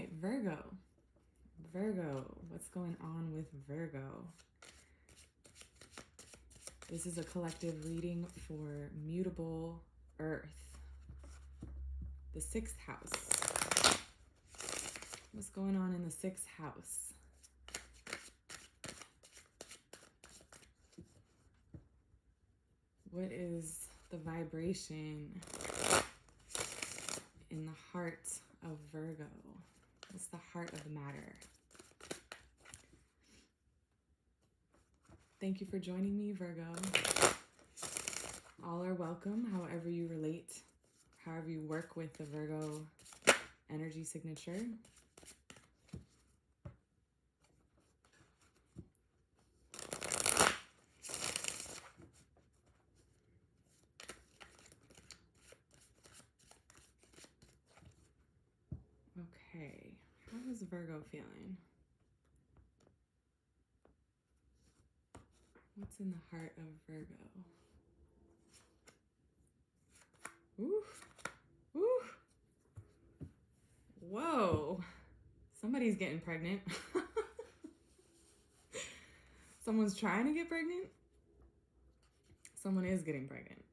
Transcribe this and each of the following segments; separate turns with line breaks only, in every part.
right, Virgo. Virgo, what's going on with Virgo? This is a collective reading for mutable earth. The sixth house. What's going on in the sixth house? What is the vibration in the heart of Virgo? What's the heart of the matter? Thank you for joining me, Virgo. All are welcome, however you relate, however you work with the Virgo energy signature. Okay, how is Virgo feeling? What's in the heart of Virgo? Ooh, ooh. Whoa, somebody's getting pregnant. Someone's trying to get pregnant. Someone is getting pregnant.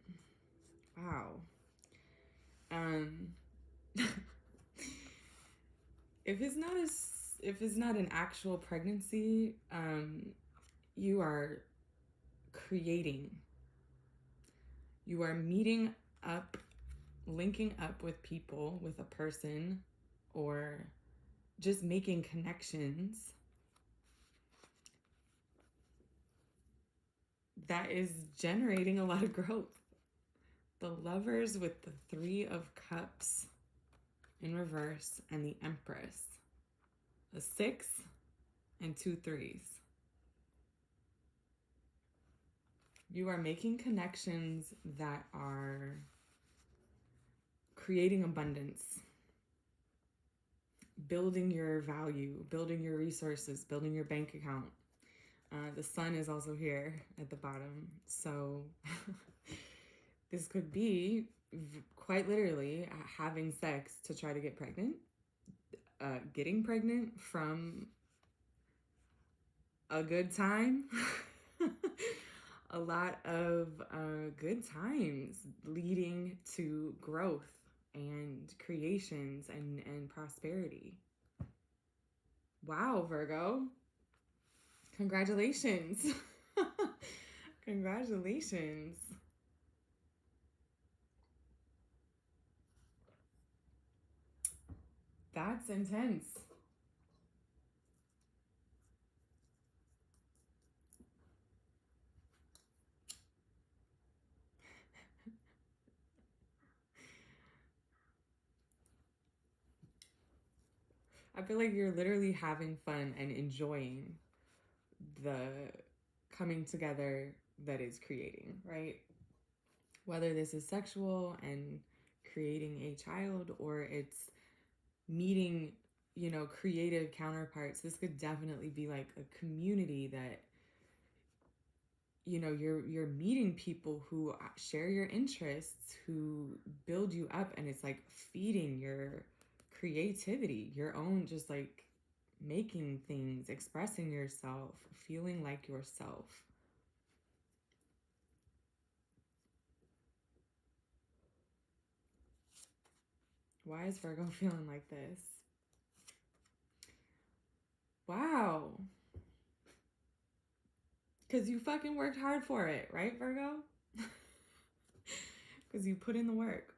Wow. If it's not an actual pregnancy, you are creating. You are meeting up, linking up with people, with a person, or just making connections that is generating a lot of growth. The Lovers with the Three of Cups in reverse and the Empress. A 6 and 2 3s. You are making connections that are creating abundance, building your value, building your resources, building your bank account. The sun is also here at the bottom. So this could be quite literally having sex to try to get pregnant, getting pregnant from a good time. A lot of good times leading to growth and creations and prosperity. Wow, Virgo. Congratulations. Congratulations. That's intense. I feel like you're literally having fun and enjoying the coming together that is creating, right? Whether this is sexual and creating a child, or it's meeting, creative counterparts. This could definitely be like a community that, you're meeting people who share your interests, who build you up, and it's like feeding your creativity, your own, just like making things, expressing yourself, feeling like yourself. Why is Virgo feeling like this? Wow. Because you fucking worked hard for it, right, Virgo? Because you put in the work.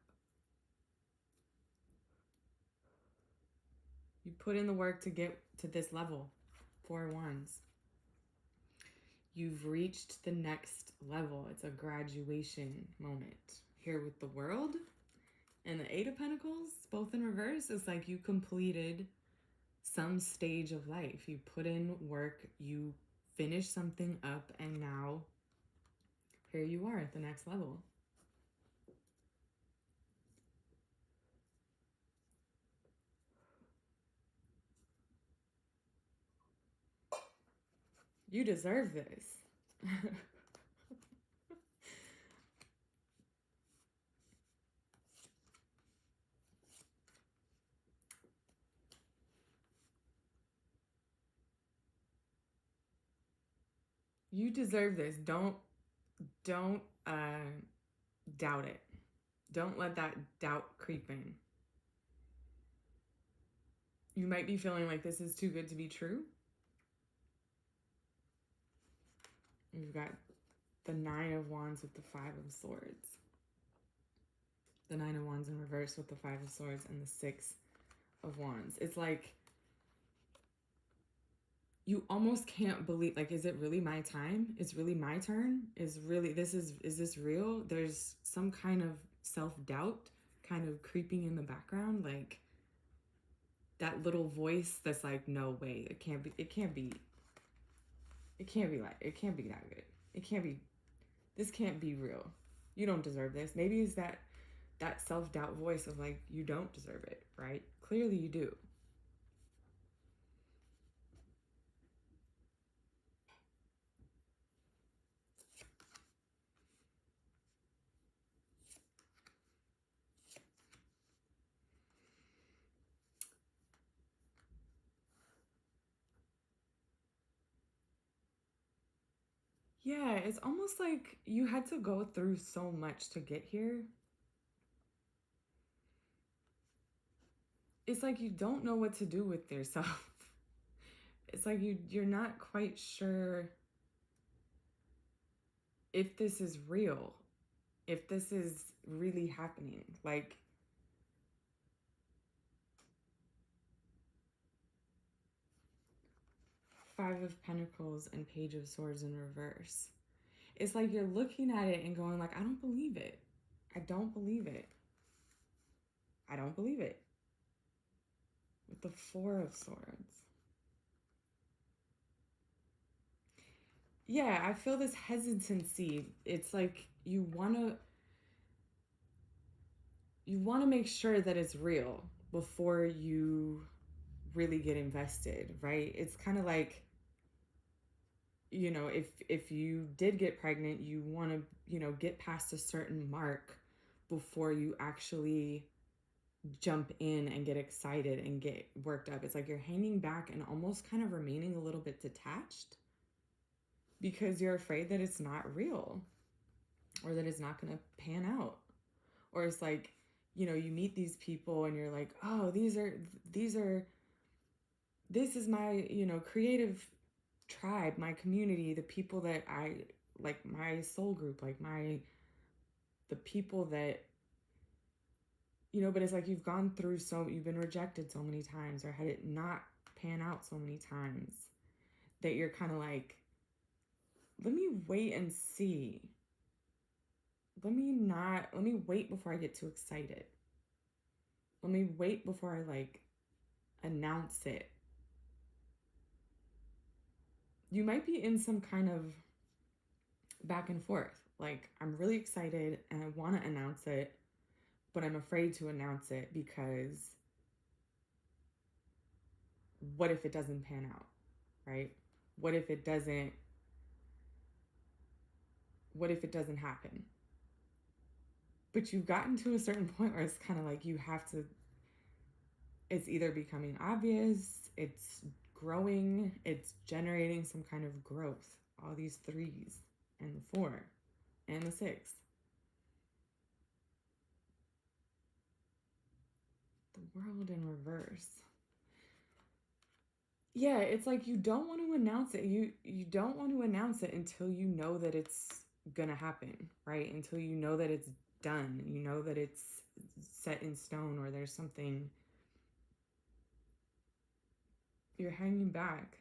You put in the work to get to this level. 4 wands. You've reached the next level. It's a graduation moment. Here with the World and the 8 of Pentacles, both in reverse, it's like you completed some stage of life. You put in work, you finished something up, and now here you are at the next level. You deserve this. You deserve this. Don't doubt it. Don't let that doubt creep in. You might be feeling like this is too good to be true. You've got the 9 of Wands with the 5 of Swords. The 9 of Wands in reverse with the 5 of Swords and the 6 of Wands. It's like you almost can't believe, like, is it really my time? It's really my turn? Is this real? There's some kind of self-doubt kind of creeping in the background, like that little voice that's like, no way, it can't be that good. This can't be real. You don't deserve this. Maybe it's that self-doubt voice of like, you don't deserve it, right? Clearly you do. Yeah, it's almost like you had to go through so much to get here. It's like you don't know what to do with yourself. It's like you're not quite sure if this is real, if this is really happening. Like, Five of Pentacles and Page of Swords in reverse. It's like you're looking at it and going like, I don't believe it. I don't believe it. I don't believe it. With the Four of Swords. Yeah, I feel this hesitancy. It's like you want to make sure that it's real before you really get invested, right? It's kind of like, you know, if you did get pregnant, you want to, you know, get past a certain mark before you actually jump in and get excited and get worked up. It's like you're hanging back and almost kind of remaining a little bit detached because you're afraid that it's not real or that it's not going to pan out. Or it's like, you know, you meet these people and you're like, oh, this is my, you know, creative tribe, my community, the people that I like, my soul group, like the people that, you know, but it's like you've been rejected so many times or had it not pan out so many times that you're kind of like, let me wait and see. Let me wait before I get too excited. Let me wait before I like announce it. You might be in some kind of back and forth. Like, I'm really excited and I want to announce it, but I'm afraid to announce it because what if it doesn't pan out, right? What if it doesn't happen? But you've gotten to a certain point where it's kind of like it's either becoming obvious, it's growing, it's generating some kind of growth. All these 3s and the 4 and the 6. The World in reverse. Yeah, it's like you don't want to announce it. You don't want to announce it until you know that it's gonna happen, right? Until you know that it's done. You know that it's set in stone or there's something. You're hanging back,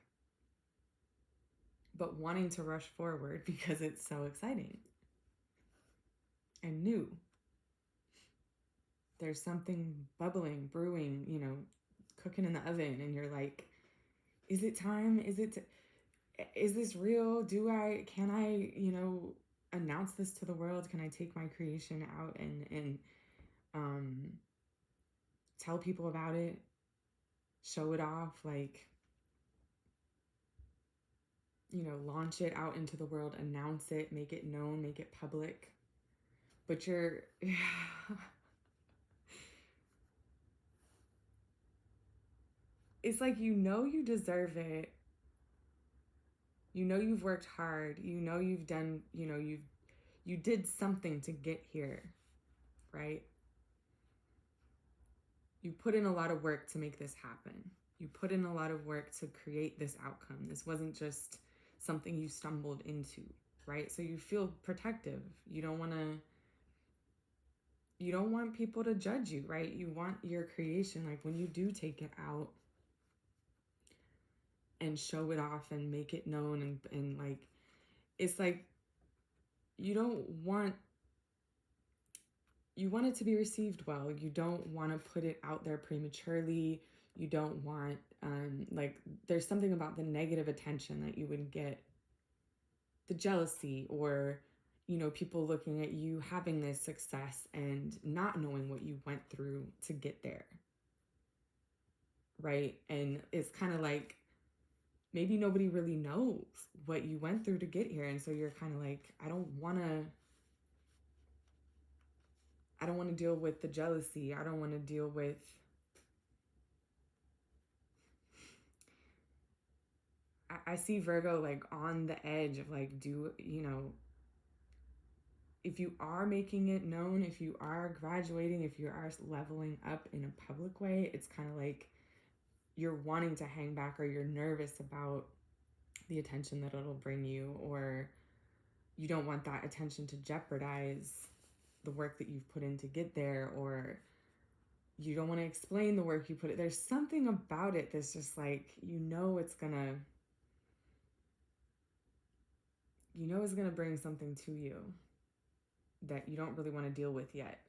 but wanting to rush forward because it's so exciting and new. There's something bubbling, brewing, you know, cooking in the oven, and you're like, is it time? Is this real? Can I, you know, announce this to the world? Can I take my creation out and tell people about it? Show it off, like, you know, launch it out into the world, announce it, make it known, make it public. But it's like, you know, you deserve it. You know you've worked hard. You know you've done, you did something to get here, right? You put in a lot of work to make this happen. You put in a lot of work to create this outcome. This wasn't just something you stumbled into, right? So you feel protective. You don't want people to judge you, right? You want your creation, like when you do take it out and show it off and make it known and like, it's like, you want it to be received well. You don't want to put it out there prematurely. You don't want, there's something about the negative attention that you would get, the jealousy, or, people looking at you having this success and not knowing what you went through to get there. Right? And it's kind of like, maybe nobody really knows what you went through to get here. And so you're kind of like, I don't want to deal with the jealousy. I don't want to deal with I see Virgo like on the edge of like, if you are making it known, if you are graduating, if you are leveling up in a public way, it's kind of like you're wanting to hang back, or you're nervous about the attention that it'll bring you, or you don't want that attention to jeopardize the work that you've put in to get there, or you don't want to explain the work you put in. There's something about it that's just like, it's gonna bring something to you that you don't really want to deal with yet.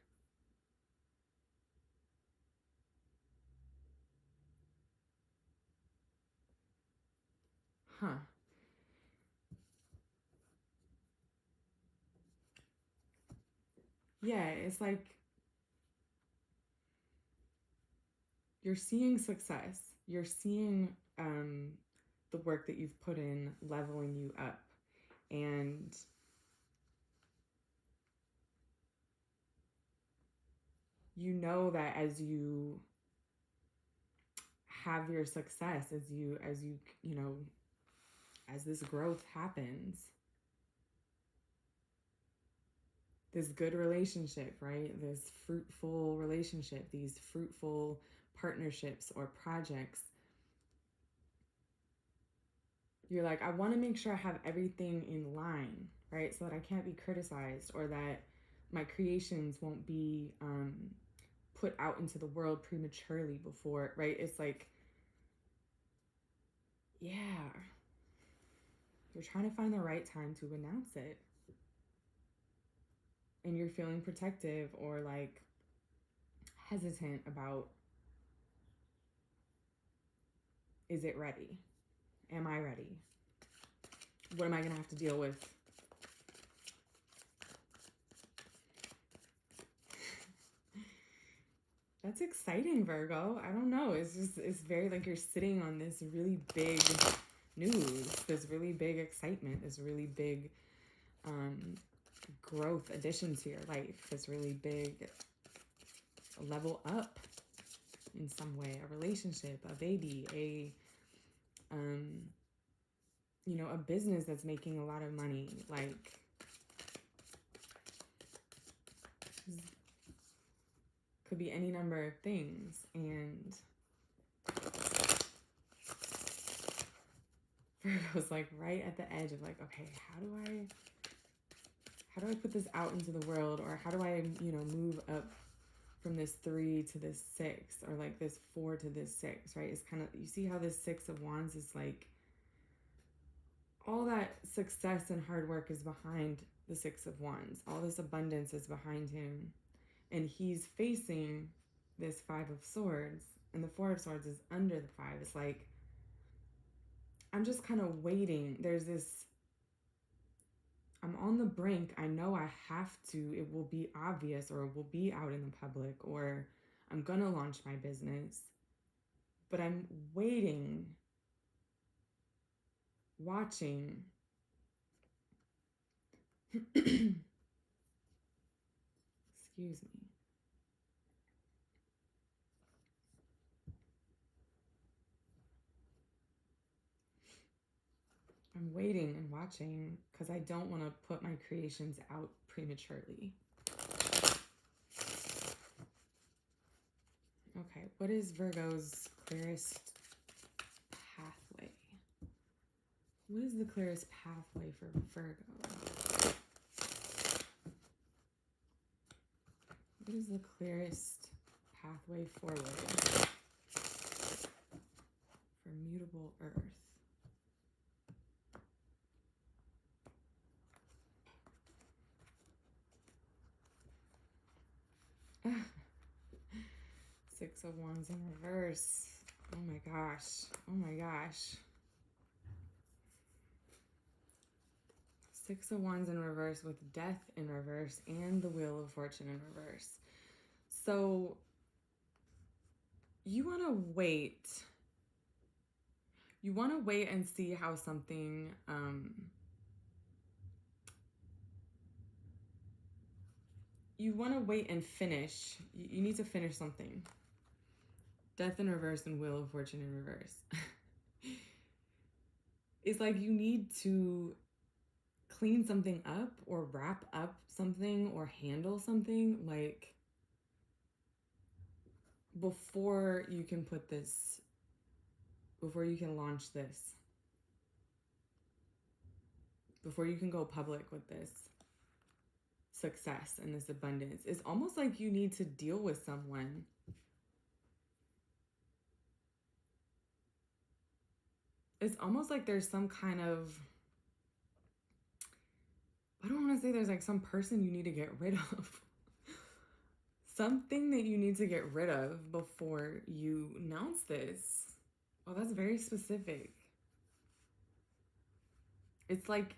Huh. Yeah, it's like you're seeing success. You're seeing the work that you've put in leveling you up. And you know that as you have your success, as this growth happens, this good relationship, right? This fruitful relationship, these fruitful partnerships or projects, you're like, I want to make sure I have everything in line, right? So that I can't be criticized, or that my creations won't be put out into the world prematurely before, right? It's like, yeah, you're trying to find the right time to announce it. And you're feeling protective or like hesitant about, is it ready? Am I ready? What am I going to have to deal with? That's exciting, Virgo. I don't know. It's very like you're sitting on this really big news, this really big excitement, this really big growth addition to your life, this really big level up in some way, a relationship, a baby, a business that's making a lot of money, like could be any number of things. And Virgo's like right at the edge of like, okay, how do I put this out into the world, or how do I, move up from this 3 to this 6, or like this 4 to this 6, right? It's kind of, you see how this 6 of Wands is like, all that success and hard work is behind the 6 of Wands. All this abundance is behind him. And he's facing this 5 of Swords, and the 4 of Swords is under the 5. It's like, I'm just kind of waiting. There's this, I'm on the brink. I know I have to. It will be obvious, or it will be out in the public, or I'm going to launch my business. But I'm waiting, watching. Excuse me. I'm waiting and watching because I don't want to put my creations out prematurely. Okay, what is Virgo's clearest pathway? What is the clearest pathway for Virgo? What is the clearest pathway forward for mutable earth? Six of Wands in reverse. Oh my gosh. Oh my gosh. Six of Wands in reverse with Death in reverse and the Wheel of Fortune in reverse. So you want to wait. You want to wait and see how something you want to wait and finish. You need to finish something. Death in reverse and Wheel of Fortune in reverse. It's like you need to clean something up or wrap up something or handle something, like, before you can put this, before you can launch this, before you can go public with this success and this abundance. It's almost like you need to deal with someone. It's almost like there's some kind of, I don't want to say there's like some person you need to get rid of. Something that you need to get rid of before you announce this. Oh, that's very specific. It's like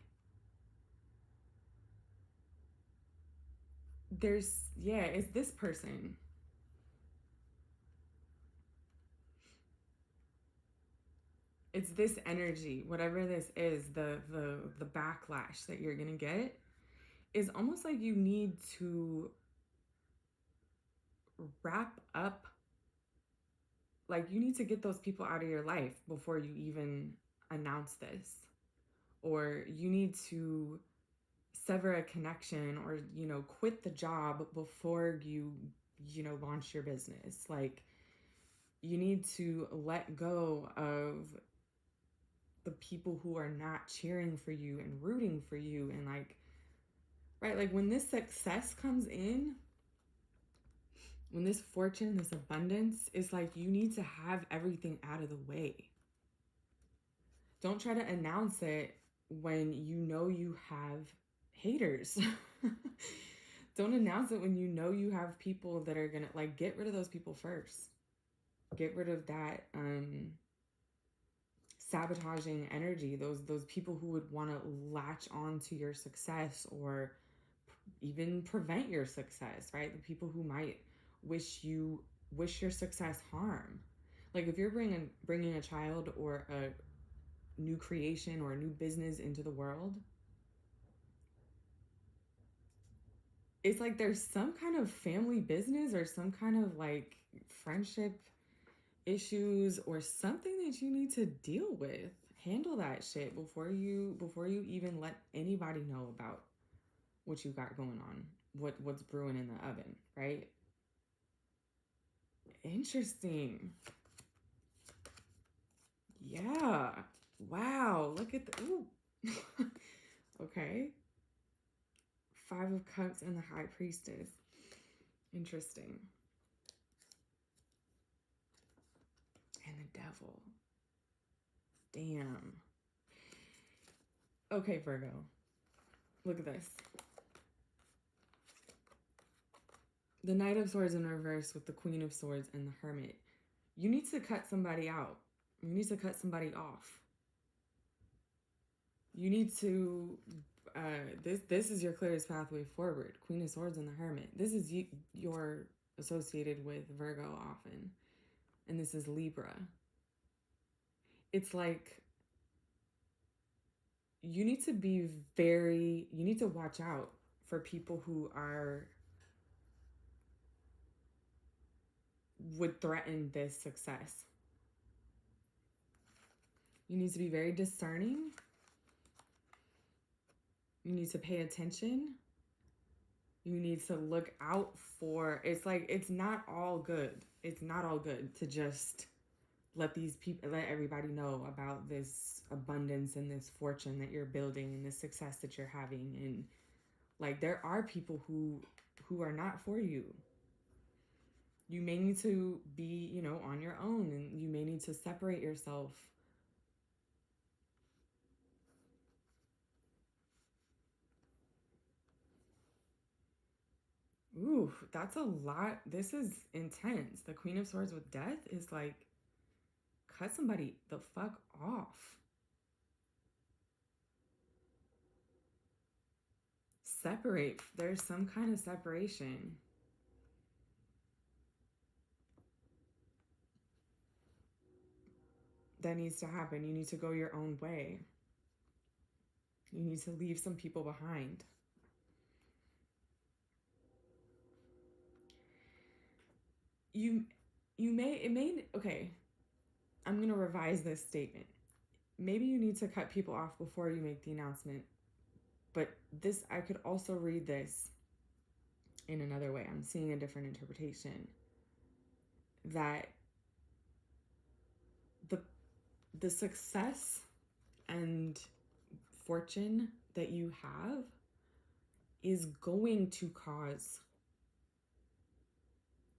it's this person. It's this energy, whatever this is, the backlash that you're gonna get is almost like you need to wrap up, like you need to get those people out of your life before you even announce this, or you need to sever a connection, or quit the job before you launch your business. Like, you need to let go of the people who are not cheering for you and rooting for you, and like, right, like when this success comes in, when this fortune, this abundance is like, you need to have everything out of the way. Don't try to announce it when you have haters. Don't announce it when you have people that are gonna, like, get rid of those people first. Get rid of that sabotaging energy, those people who would want to latch on to your success or even prevent your success, right? The people who might wish your success harm. Like, if you're bringing a child or a new creation or a new business into the world, it's like there's some kind of family business or some kind of like friendship issues or something that you need to deal with. Handle that shit before you even let anybody know about what you got going on, what's brewing in the oven, right? Interesting. Yeah. Wow. Look at the ooh. Okay. Five of Cups and the High Priestess. Interesting. And the Devil. Damn. Okay, Virgo. Look at this. The Knight of Swords in reverse with the Queen of Swords and the Hermit. You need to cut somebody out. You need to cut somebody off. You need to, this is your clearest pathway forward. Queen of Swords and the Hermit. This is you're associated with Virgo often. And this is Libra. It's like, you need to watch out for people who would threaten this success. You need to be very discerning You need to pay attention. You need to look out for, it's like, it's not all good. It's not all good to just let everybody know about this abundance and this fortune that you're building and the success that you're having. And like, there are people who are not for you. You may need to be, you know, on your own, and you may need to separate yourself. Ooh, that's a lot. This is intense. The Queen of Swords with Death is like, cut somebody the fuck off. Separate. There's some kind of separation. That needs to happen. You need to go your own way. You need to leave some people behind. Okay, I'm going to revise this statement. Maybe you need to cut people off before you make the announcement. But this, I could also read this in another way. I'm seeing a different interpretation. That the success and fortune that you have is going to cause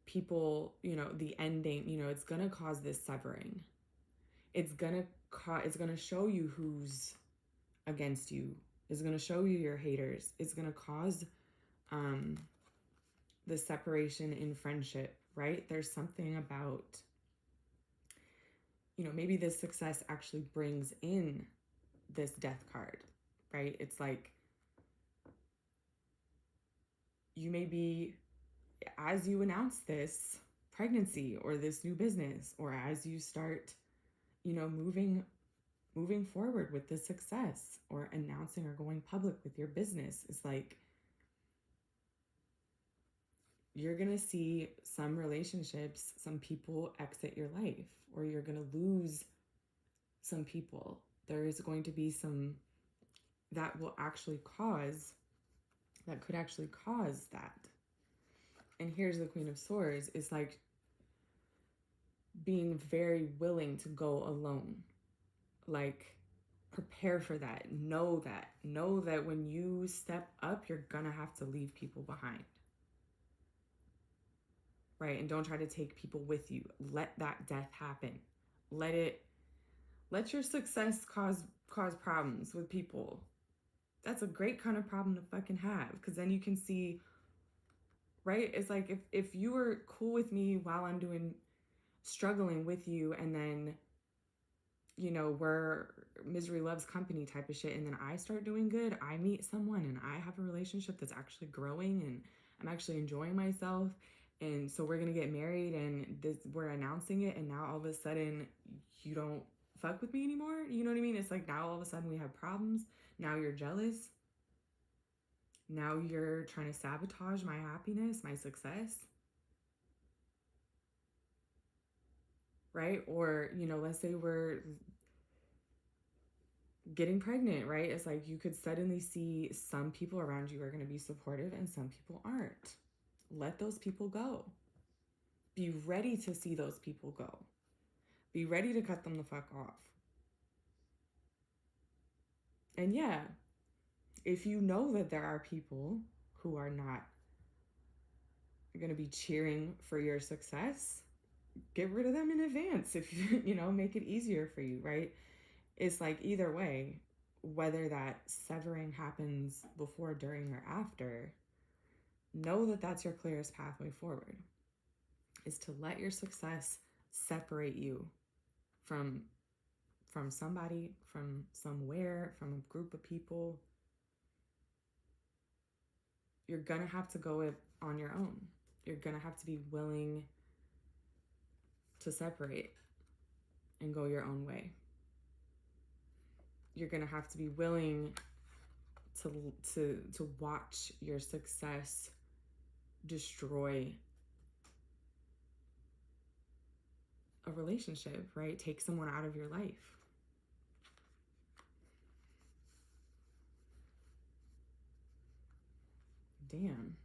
people, you know, the ending, you know, it's going to cause this severing. It's going to show you who's against you. It's going to show you your haters. It's going to cause the separation in friendship, right? There's something about, you know, maybe this success actually brings in this death card, right? It's like, you may be, as you announce this pregnancy or this new business, or as you start, you know, moving forward with the success, or announcing or going public with your business, it's like, you're going to see some relationships, some people exit your life, or you're going to lose some people. There is going to be some that could actually cause that. And here's the Queen of Swords, is like being very willing to go alone. Like, prepare for that. Know that when you step up, you're gonna have to leave people behind. Right? And don't try to take people with you. Let that death happen. Let your success cause problems with people. That's a great kind of problem to fucking have, because then you can see, right? It's like, if you were cool with me while I'm struggling with you, and then, you know, we're misery loves company type of shit, and then I start doing good, I meet someone and I have a relationship that's actually growing, and I'm actually enjoying myself, and so we're gonna get married, and we're announcing it, and now all of a sudden you don't fuck with me anymore. You know what I mean? It's like, now all of a sudden we have problems. Now you're jealous. Now you're trying to sabotage my happiness, my success. Right? Or, you know, let's say we're getting pregnant, right? It's like, you could suddenly see some people around you are going to be supportive and some people aren't. Let those people go. Be ready to see those people go. Be ready to cut them the fuck off. And yeah, if you know that there are people who are not going to be cheering for your success, get rid of them in advance. If you know, make it easier for you, right? It's like, either way, whether that severing happens before, during, or after, know that that's your clearest pathway forward, is to let your success separate you from somebody, from somewhere, from a group of people. You're gonna have to go it on your own. You're gonna have to be willing to separate and go your own way. You're gonna have to be willing to watch your success destroy a relationship, right? Take someone out of your life. Damn.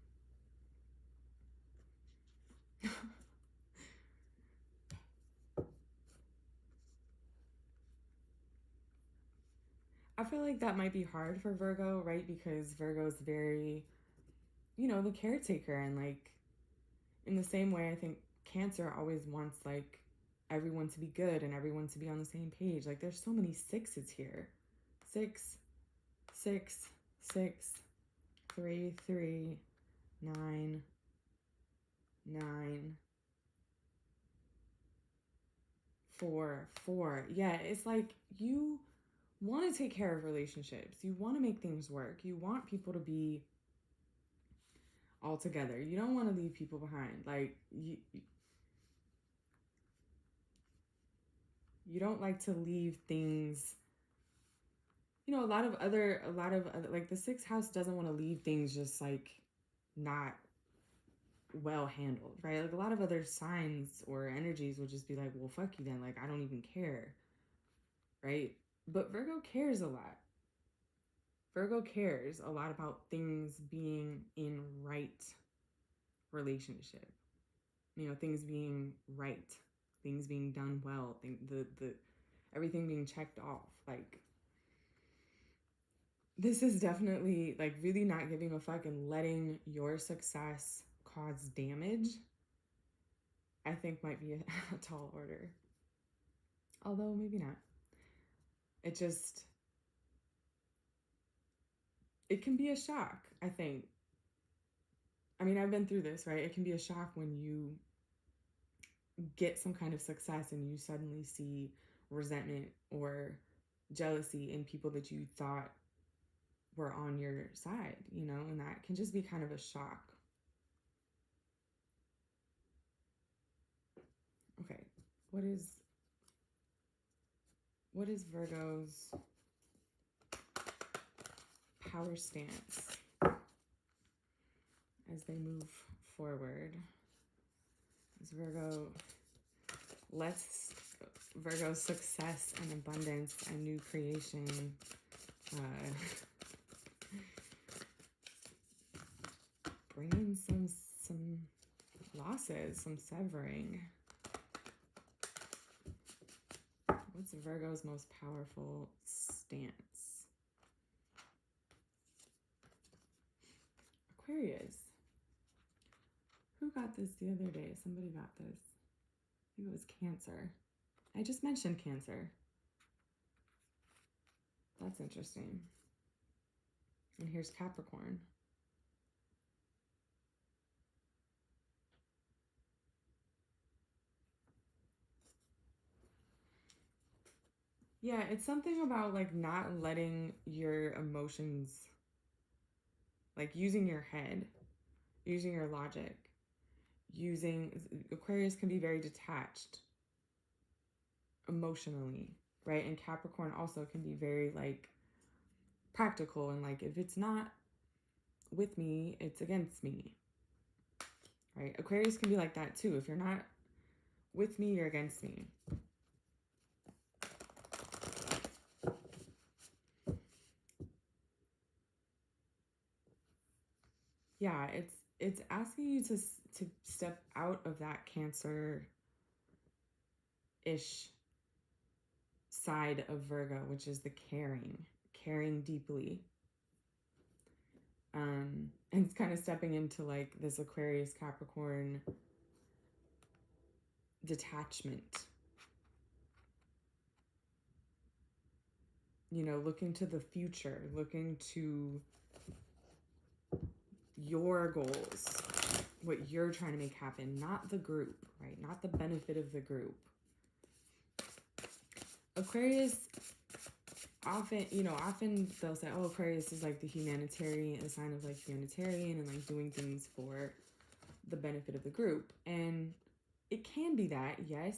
I feel like that might be hard for Virgo, right? Because Virgo's very, the caretaker, and like in the same way I think Cancer always wants like everyone to be good and everyone to be on the same page. Like there's so many sixes here. 6, 6, 6, 3, 3, 9, 9, 4, 4. Yeah, it's like you want to take care of relationships. You want to make things work. You want people to be all together. You don't want to leave people behind. Like you don't like to leave things. A lot of other like the sixth house doesn't want to leave things just like not well handled, right? Like a lot of other signs or energies would just be like, well, fuck you then. Like, I don't even care, right? But Virgo cares a lot. Virgo cares a lot about things being in right relationship. Things being right, things being done well, the everything being checked off. Like, this is definitely like really not giving a fuck and letting your success cause damage. I think might be a tall order. Although maybe not. It can be a shock, I think. I mean, I've been through this, right? It can be a shock when you get some kind of success and you suddenly see resentment or jealousy in people that you thought were on your side, and that can just be kind of a shock. Okay, what is Virgo's power stance as they move forward? As Virgo's success and abundance and new creation bringing some losses, some severing. What's Virgo's most powerful stance? Aquarius. Who got this the other day? Somebody got this. I think it was Cancer. I just mentioned Cancer. That's interesting. And here's Capricorn. Yeah, it's something about like not letting your emotions, like using your head, using your logic, Aquarius can be very detached emotionally, right? And Capricorn also can be very like practical and like if it's not with me, it's against me, right? Aquarius can be like that too. If you're not with me, you're against me. Yeah, it's asking you to step out of that Cancer-ish side of Virgo, which is the caring deeply. And it's kind of stepping into like this Aquarius Capricorn detachment. Looking to the future, looking to your goals, what you're trying to make happen, not the group, right? Not the benefit of the group. Aquarius, often they'll say, oh, Aquarius is like the humanitarian, a sign of like humanitarian and like doing things for the benefit of the group. And it can be that, yes.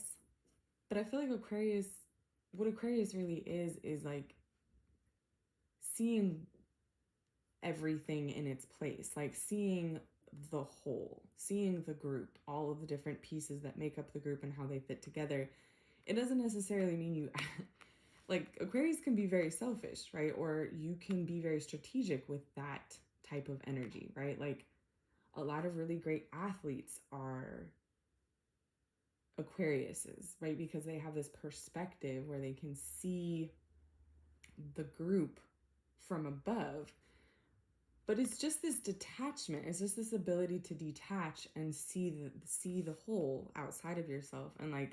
But I feel like what Aquarius really is like seeing everything in its place, like seeing the whole, seeing the group, all of the different pieces that make up the group and how they fit together. It doesn't necessarily mean you like Aquarius can be very selfish, right? Or you can be very strategic with that type of energy, right? Like a lot of really great athletes are Aquariuses, right? Because they have this perspective where they can see the group from above. But it's just this detachment. It's just this ability to detach and see the whole outside of yourself. And like,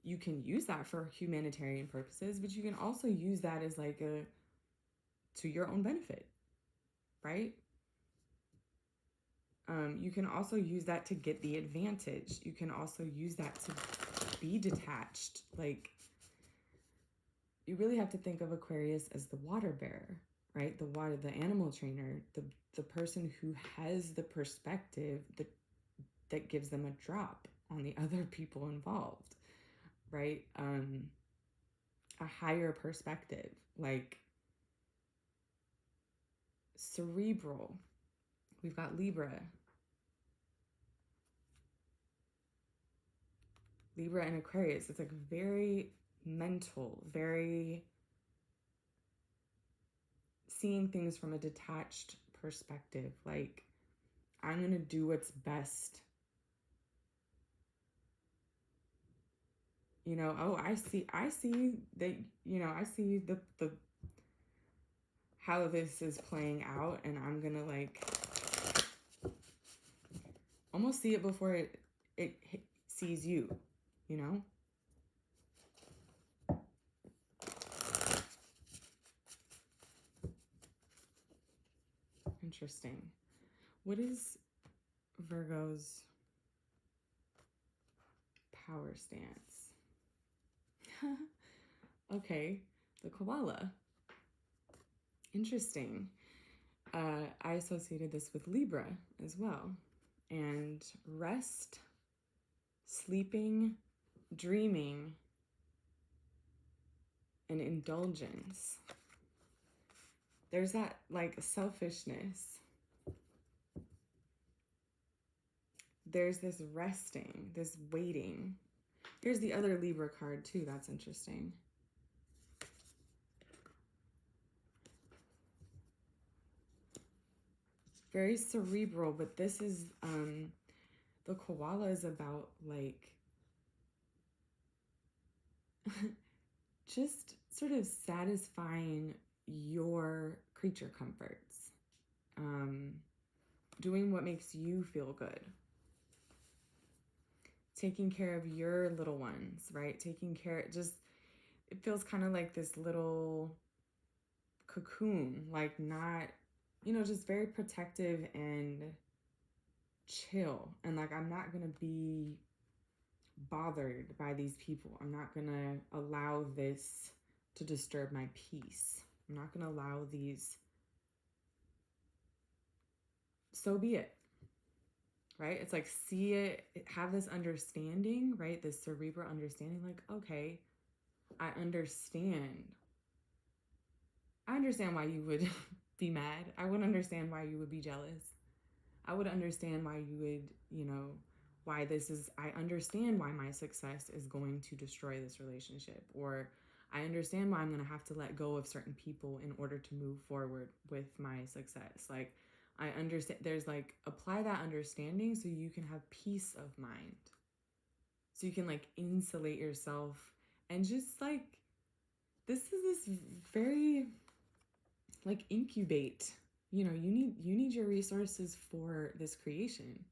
you can use that for humanitarian purposes, but you can also use that as like to your own benefit, right? You can also use that to get the advantage. You can also use that to be detached. Like, you really have to think of Aquarius as the water bearer, right? The animal trainer, the person who has the perspective that gives them a drop on the other people involved, right? A higher perspective, like cerebral. We've got Libra and Aquarius. It's like very mental, very seeing things from a detached perspective. Like, I'm going to do what's best. You know, oh, I see that, you know, I see the how this is playing out, and I'm going to like almost see it before it sees you, you know? Interesting. What is Virgo's power stance? Okay, the koala. Interesting. I associated this with Libra as well. And rest, sleeping, dreaming, and indulgence. There's that like selfishness. There's this resting, this waiting. Here's the other Libra card too. That's interesting. Very cerebral, but this is the koala is about like just sort of satisfying your creature comforts, doing what makes you feel good, taking care of your little ones, right? Taking care, just, it feels kind of like this little cocoon, like not, you know, just very protective and chill. And like, I'm not going to be bothered by these people. I'm not going to allow this to disturb my peace. I'm not going to allow these. So be it. Right? It's like, see it, have this understanding, right? This cerebral understanding, like, okay, I understand why you would be mad. I would understand why you would be jealous. I would understand why you would, you know, why this is, I understand why my success is going to destroy this relationship, or I understand why I'm going to have to let go of certain people in order to move forward with my success. Like, I understand, there's like, apply that understanding so you can have peace of mind. So you can like insulate yourself and just like, this is this very like incubate, you know, you need your resources for this creation,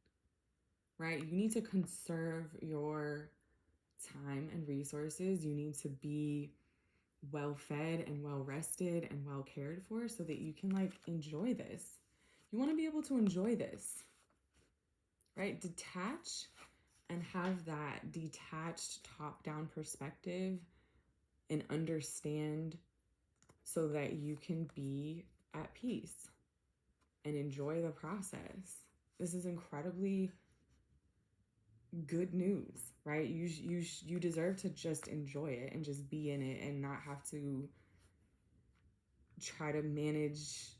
right? You need to conserve your time and resources. You need to be well fed and well rested and well cared for so that you can like enjoy this. You want to be able to enjoy this, right? Detach and have that detached top-down perspective and understand so that you can be at peace and enjoy the process. This is incredibly good news, right? You deserve to just enjoy it and just be in it and not have to try to manage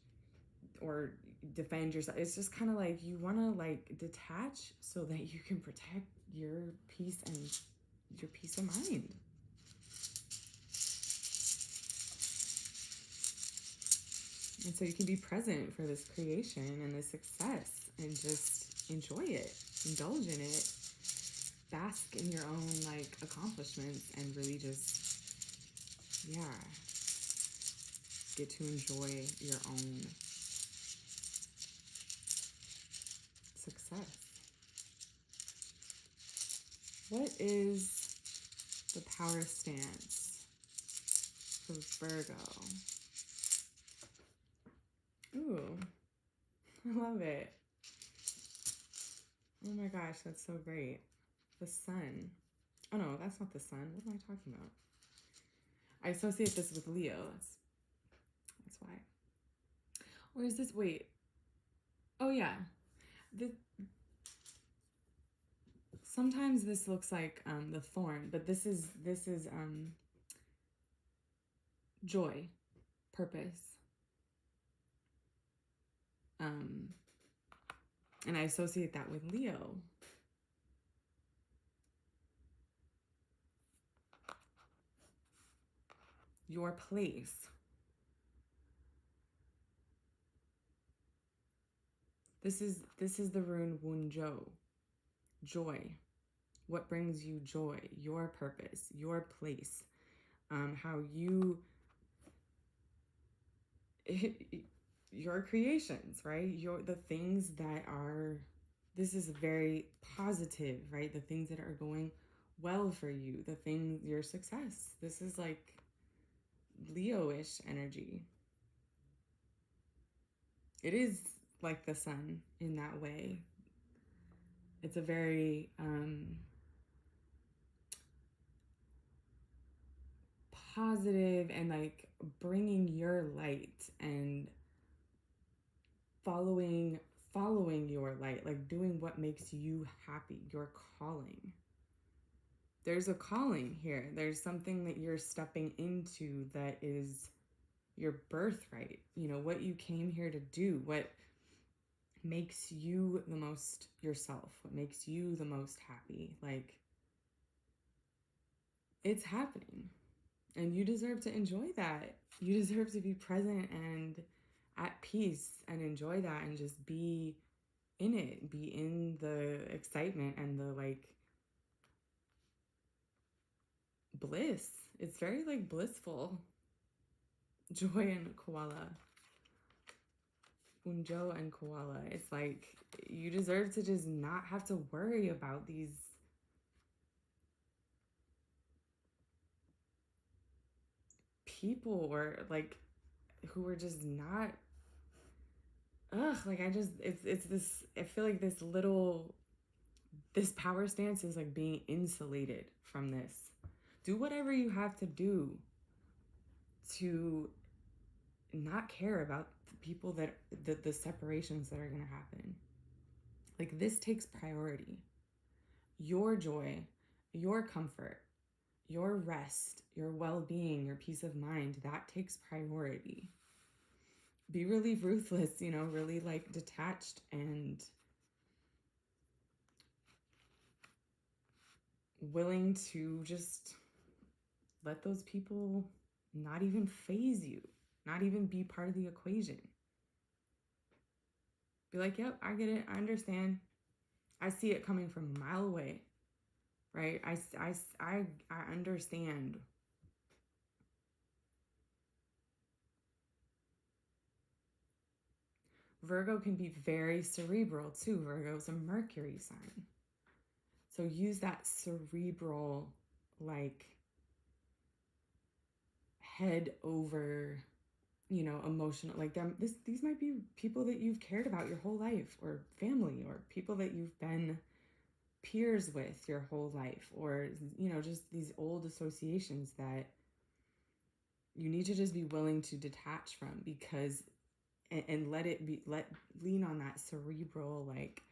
or defend yourself. It's just kind of like, you want to like detach so that you can protect your peace and your peace of mind. so you can be present for this creation and this success and just enjoy it, indulge in it, bask in your own like accomplishments, and really just, yeah, get to enjoy your own success. What is the power stance for Virgo? Ooh, I love it. Oh my gosh, that's so great. The sun. Oh no, that's not the sun. What am I talking about? I associate this with Leo. That's why. Or is this, wait. Oh yeah. Sometimes this looks like the thorn, but this is joy, purpose. And I associate that with Leo. Your place. This is the rune Wunjo. Joy. What brings you joy? Your purpose, your place. How you your creations, right? The things that are, this is very positive, right? The things that are going well for you, the things, your success. This is like Leo-ish energy. It is like the sun in that way. It's a very positive and like bringing your light and following your light, like doing what makes you happy, your calling. There's a calling here. There's something that you're stepping into that is your birthright, you know, what you came here to do, what makes you the most yourself, what makes you the most happy. Like, it's happening and you deserve to enjoy that. You deserve to be present and at peace and enjoy that and just be in it, be in the excitement and the like bliss. It's very like blissful. Joy and koala. Unjo and koala. It's like you deserve to just not have to worry about these people or like who are just not, like it's this, I feel like this power stance is like being insulated from this. Do whatever you have to do to not care about the people that the separations that are going to happen. Like, this takes priority. Your joy, your comfort, your rest, your well-being, your peace of mind, that takes priority. Be really ruthless, you know, really like detached and willing to just let those people not even faze you, not even be part of the equation. Be like, yep, I get it. I understand. I see it coming from a mile away, right? I understand. Virgo can be very cerebral too. Virgo is a Mercury sign. So use that cerebral, like, head over, you know, emotional, like these might be people that you've cared about your whole life, or family, or people that you've been peers with your whole life, or, you know, just these old associations that you need to just be willing to detach from, because and lean on that cerebral, like,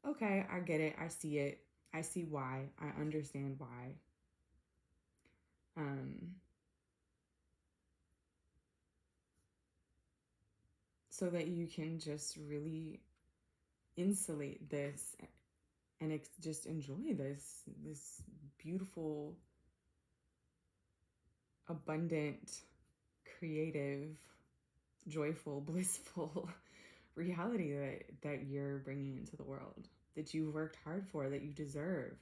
okay, I get it, I see it, I see why, I understand why. So that you can just really insulate this and just enjoy this beautiful, abundant, creative joyful, blissful reality that you're bringing into the world, that you've worked hard for, that you deserve.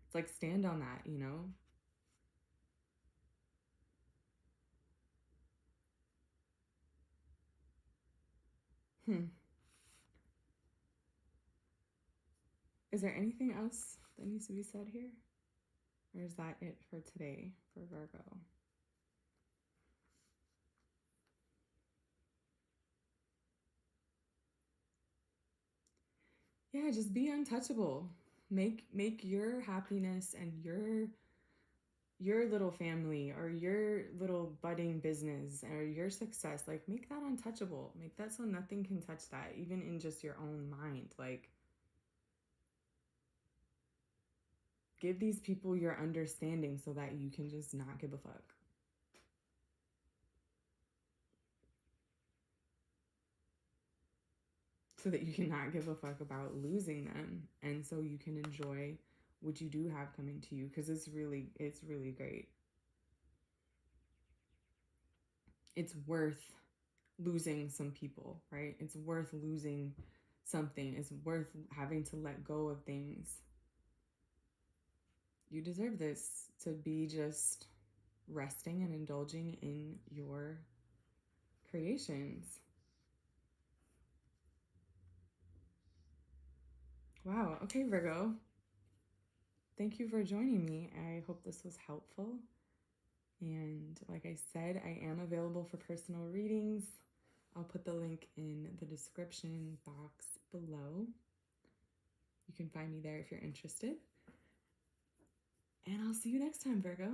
It's like, stand on that, you know? Is there anything else that needs to be said here? Or is that it for today for Virgo? Yeah, just be untouchable. Make your happiness and your little family or your little budding business or your success, like, make that untouchable. Make that so nothing can touch that, even in just your own mind. Like, give these people your understanding so that you can just not give a fuck. So that you cannot give a fuck about losing them, and so you can enjoy what you do have coming to you, because it's really great. It's worth losing some people, right? It's worth losing something. It's worth having to let go of things. You deserve this, to be just resting and indulging in your creations. Wow. Okay, Virgo. Thank you for joining me. I hope this was helpful. And like I said, I am available for personal readings. I'll put the link in the description box below. You can find me there if you're interested. And I'll see you next time, Virgo.